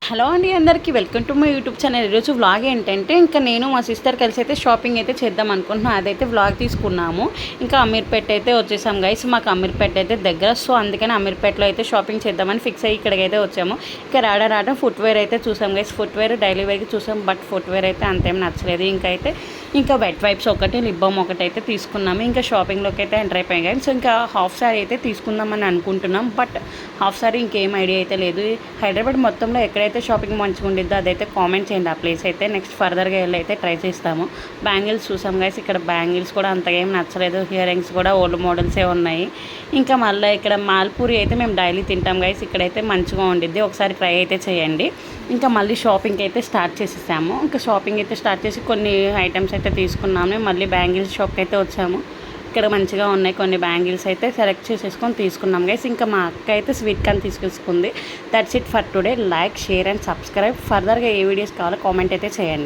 Hello అండి అందరికీ welcome to my YouTube channel. ఈరోజు వ్లాగ్ ఏంటంటే ఇంకా నేను మా సిస్టర్ కలిసి అయితే షాపింగ్ అయితే చేద్దాం అనుకుంటున్నాం. అదైతే వ్లాగ్ తీసుకున్నాము. ఇంకా అమీర్పేట అయితే వచ్చేసాం గైస్. మాకు అమీర్పేట అయితే దగ్గర, సో అందుకని అమీర్పేటలో అయితే షాపింగ్ చేద్దామని ఫిక్స్ అయ్యి ఇక్కడికైతే వచ్చాము. ఇంకా రావడం ఫుట్వేర్ అయితే చూసాం గైస్. ఫుట్వేర్ డైలీ వేర్కి చూసాం, బట్ ఫుట్వేర్ అయితే అంతేం నచ్చలేదు. ఇంకా వెట్ వైప్స్ ఒకటి, లిప్ బామ్ ఒకటి అయితే తీసుకున్నాము. ఇంకా షాపింగ్లోకి అయితే ఎంటర్ అయిపోయాం గైస్. సో ఇంకా హాఫ్ సారీ అయితే తీసుకుందామని అనుకుంటున్నాం, బట్ హాఫ్ సారీ ఇంకేం ఐడియా అయితే లేదు. హైదరాబాద్ మొత్తంలో ఎక్కడైతే షాపింగ్ మంచిగా ఉండిద్దో అదైతే కామెంట్ చేయండి ఆ ప్లేస్ అయితే. నెక్స్ట్ ఫర్దర్గా వెళ్ళి అయితే ట్రై చేస్తాము. బ్యాంగిల్స్ చూసాం గైస్. ఇక్కడ బ్యాంగిల్స్ కూడా అంతగా ఏం నచ్చలేదు. ఇయర్ రింగ్స్ కూడా ఓల్డ్ మోడల్సే ఉన్నాయి. ఇంకా మళ్ళీ ఇక్కడ మాల్పూరి అయితే మేము డైలీ తింటాం గైస్. ఇక్కడైతే మంచిగా ఉండిద్ది, ఒకసారి ట్రై అయితే చేయండి. ఇంకా మళ్ళీ షాపింగ్ అయితే స్టార్ట్ చేసేసాము. ఇంకా షాపింగ్ అయితే స్టార్ట్ చేసి కొన్ని ఐటమ్స్ అయితే తీసుకున్నాము. మళ్ళీ బ్యాంగిల్స్ షాప్కి అయితే వచ్చాము. ఇక్కడ మంచిగా ఉన్నాయి కొన్ని బ్యాంగిల్స్ అయితే సెలెక్ట్ చేసేసుకొని తీసుకున్నాం గైస్. ఇంకా మా అక్క అయితే స్వీట్ కార్న్ తీసుకుంది. That's it for today. Like, share and subscribe. ఫర్దర్గా ఏ వీడియోస్ కావాలో కామెంట్ అయితే చేయండి.